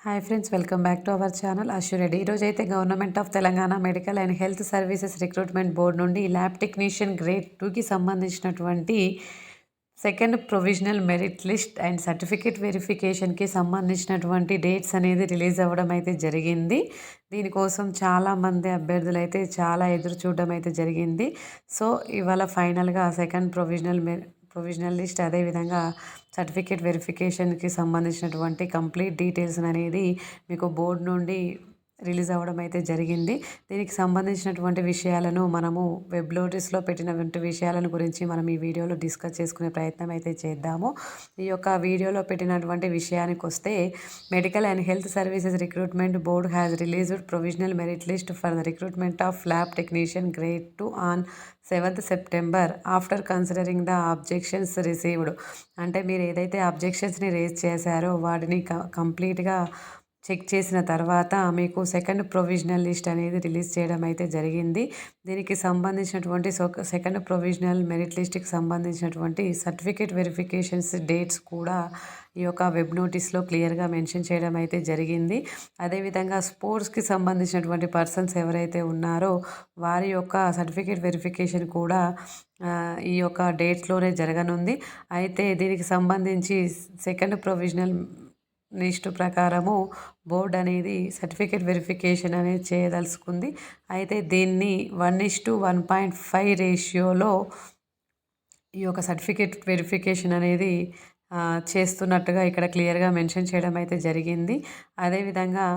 Hi friends, welcome back to our channel Ashu Reddy. ఈరోజైతే government of Telangana medical and health services recruitment board నుండి lab technician grade 2కి సంబంధించినటువంటి second provisional merit list and certificate వెరిఫికేషన్కి సంబంధించినటువంటి dates అనేది release అవ్వడం అయితే జరిగింది. దీనికోసం చాలామంది అభ్యర్థులు అయితే చాలా ఎదురు చూడడం అయితే జరిగింది. సో ఇవాళ ఫైనల్గా సెకండ్ ప్రొవిజనల్ లిస్ట్, అదేవిధంగా సర్టిఫికేట్ వెరిఫికేషన్కి సంబంధించినటువంటి కంప్లీట్ డీటెయిల్స్ అనేది మీకు బోర్డు నుండి రిలీజ్ అవ్వడం అయితే జరిగింది. దీనికి సంబంధించినటువంటి విషయాలను మనము వెబ్ నోటీస్లో పెట్టినటువంటి విషయాలను గురించి మనం ఈ వీడియోలో డిస్కస్ చేసుకునే ప్రయత్నం అయితే చేద్దాము. ఈ యొక్క వీడియోలో పెట్టినటువంటి విషయానికి వస్తే, medical and health services recruitment board has released provisional merit list for the recruitment of lab technician grade 2 on 7th September after considering the objections received. అంటే మీరు ఏదైతే అబ్జెక్షన్స్ని రేజ్ చేశారో వాటిని కంప్లీట్గా చెక్ చేసిన తర్వాత మీకు సెకండ్ ప్రొవిజనల్ లిస్ట్ అనేది రిలీజ్ చేయడం అయితే జరిగింది. దీనికి సంబంధించినటువంటి సెకండ్ ప్రొవిజనల్ మెరిట్ లిస్ట్కి సంబంధించినటువంటి సర్టిఫికేట్ వెరిఫికేషన్స్ డేట్స్ కూడా ఈ యొక్క వెబ్ నోటీస్లో క్లియర్గా మెన్షన్ చేయడం అయితే జరిగింది. అదేవిధంగా స్పోర్ట్స్కి సంబంధించినటువంటి పర్సన్స్ ఎవరైతే ఉన్నారో వారి యొక్క సర్టిఫికేట్ వెరిఫికేషన్ కూడా ఈ యొక్క డేట్స్లోనే జరగనుంది. అయితే దీనికి సంబంధించి సెకండ్ ప్రొవిజనల్ లిస్టు ప్రకారము బోర్డు అనేది సర్టిఫికేట్ వెరిఫికేషన్ అనేది చేయదలుచుకుంది. అయితే దీన్ని 1:1.5 రేషియోలో ఈ యొక్క సర్టిఫికేట్ వెరిఫికేషన్ అనేది చేస్తున్నట్టుగా ఇక్కడ క్లియర్గా మెన్షన్ చేయడం అయితే జరిగింది. అదేవిధంగా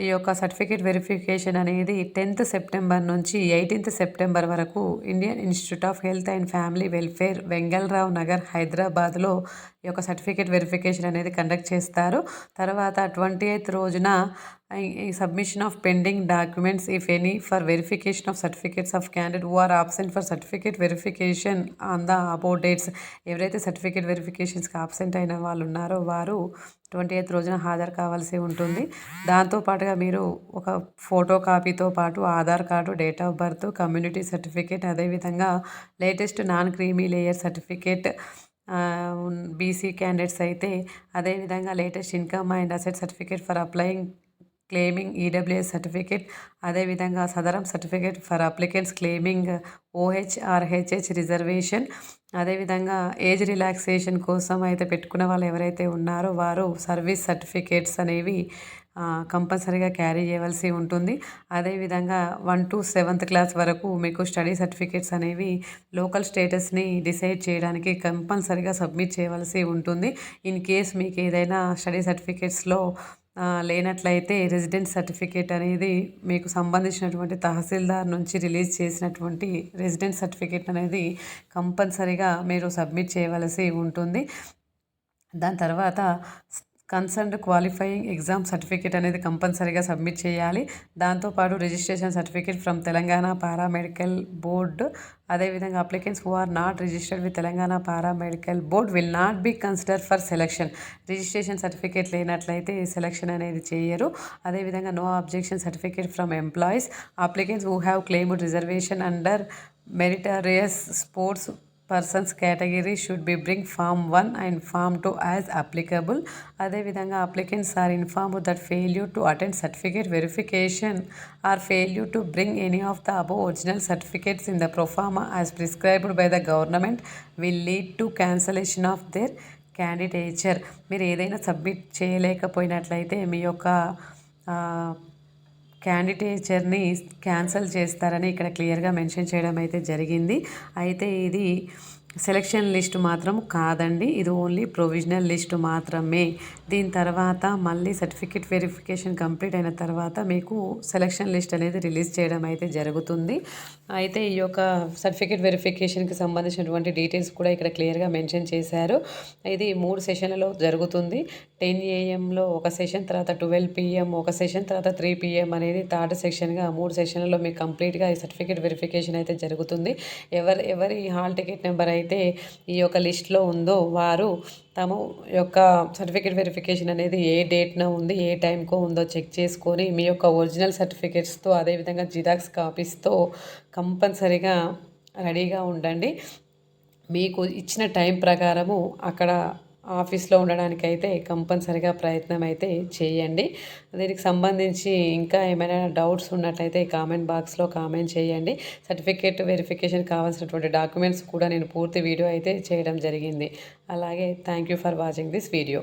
ఈ యొక్క సర్టిఫికేట్ వెరిఫికేషన్ అనేది 10th September నుంచి 18th September వరకు Indian institute of health and family welfare, Vengalrao Nagar, హైదరాబాద్లో ఈ యొక్క సర్టిఫికేట్ వెరిఫికేషన్ అనేది కండక్ట్ చేస్తారు. తర్వాత 28th రోజున ఈ submission of pending documents if any for verification of certificates of candidate who are absent for certificate verification on the about dates. ఎవరైతే certificate వెరిఫికేషన్స్కి ఆబ్సెంట్ అయిన వాళ్ళు ఉన్నారో వారు 28th రోజున హాజరు కావాల్సి ఉంటుంది. దాంతోపాటుగా మీరు ఒక ఫోటో కాపీతో పాటు Aadhaar card, date of birth, community certificate, అదేవిధంగా latest non creamy layer certificate BC candidates అయితే, అదేవిధంగా latest income and asset certificate for applying claiming EWS certificate, అదేవిధంగా Sadaram certificate for applicants claiming ఓహెచ్ఆర్హెచ్హెచ్ రిజర్వేషన్, అదేవిధంగా ఏజ్ రిలాక్సేషన్ కోసం అయితే పెట్టుకున్న వాళ్ళు ఎవరైతే ఉన్నారో వారు సర్వీస్ సర్టిఫికేట్స్ అనేవి కంపల్సరీగా క్యారీ చేయవలసి ఉంటుంది. అదేవిధంగా 1 to 7th క్లాస్ వరకు మీకు స్టడీ సర్టిఫికేట్స్ అనేవి లోకల్ స్టేటస్ని డిసైడ్ చేయడానికి కంపల్సరీగా సబ్మిట్ చేయవలసి ఉంటుంది. ఇన్ కేస్ మీకు ఏదైనా స్టడీ సర్టిఫికేట్స్లో లేనట్లయితే రెసిడెన్స్ సర్టిఫికేట్ అనేది మీకు సంబంధించినటువంటి తహసీల్దార్ నుంచి రిలీజ్ చేసినటువంటి రెసిడెన్స్ సర్టిఫికేట్ అనేది కంపల్సరీగా మీరు సబ్మిట్ చేయవలసి ఉంటుంది. దాని తర్వాత కన్సర్న్డ్ క్వాలిఫైయింగ్ ఎగ్జామ్ సర్టిఫికేట్ అనేది కంపల్సరీగా సబ్మిట్ చేయాలి. దాంతోపాటు registration certificate from Telangana paramedical board, అదేవిధంగా applicants who are not registered with Telangana paramedical board will not be consider for selection. Registration certificate లేనట్లయితే సెలక్షన్ అనేది చేయరు. అదేవిధంగా no objection certificate from employees, applicants who have claimed reservation under meritorious sports persons category should be bring form 1 and form 2 as applicable. అదేవిధంగా applicants are informed that failure to attend certificate verification or failure to bring any of the above original certificates in the proforma as prescribed by the government will lead to cancellation of their candidature. మీరు ఏదైనా submit చేయలేకపోయినట్లయితే మీ యొక్క క్యాండిడేచర్ని cancel చేస్తారని ఇక్కడ క్లియర్గా mention చేయడం అయితే జరిగింది. అయితే ఇది సెలక్షన్ లిస్ట్ మాత్రం కాదండి, ఇది ఓన్లీ ప్రొవిజనల్ లిస్ట్ మాత్రమే. దీని తర్వాత మళ్ళీ సర్టిఫికేట్ వెరిఫికేషన్ కంప్లీట్ అయిన తర్వాత మీకు సెలక్షన్ లిస్ట్ అనేది రిలీజ్ చేయడం అయితే జరుగుతుంది. అయితే ఈ యొక్క సర్టిఫికేట్ వెరిఫికేషన్కి సంబంధించినటువంటి డీటెయిల్స్ కూడా ఇక్కడ క్లియర్గా మెన్షన్ చేశారు. ఇది 3 సెషన్లలో జరుగుతుంది. 10 AM ఒక సెషన్, తర్వాత 12 PM ఒక సెషన్, తర్వాత 3 PM అనేది థర్డ్ సెషన్గా 3 సెషన్లలో మీకు కంప్లీట్గా ఈ సర్టిఫికేట్ వెరిఫికేషన్ అయితే జరుగుతుంది. ఎవరి హాల్ టికెట్ నెంబర్ అయితే ఈ యొక్క లిస్ట్లో ఉందో వారు తమ యొక్క సర్టిఫికేట్ వెరిఫికేషన్ అనేది ఏ డేట్న ఉంది, ఏ టైంకో ఉందో చెక్ చేసుకొని మీ యొక్క ఒరిజినల్ సర్టిఫికేట్స్తో, అదేవిధంగా జిరాక్స్ కాపీస్తో కంపల్సరీగా రెడీగా ఉండండి. మీకు ఇచ్చిన టైం ప్రకారము అక్కడ ఆఫీస్లో ఉండడానికైతే కంపల్సరిగా ప్రయత్నం అయితే చేయండి. దీనికి సంబంధించి ఇంకా ఏమైనా డౌట్స్ ఉన్నట్లయితే కామెంట్ బాక్స్లో కామెంట్ చేయండి. సర్టిఫికేట్ వెరిఫికేషన్ కావాల్సినటువంటి డాక్యుమెంట్స్ కూడా నేను పూర్తి వీడియో అయితే చేయడం జరిగింది. అలాగే thank you for watching this video.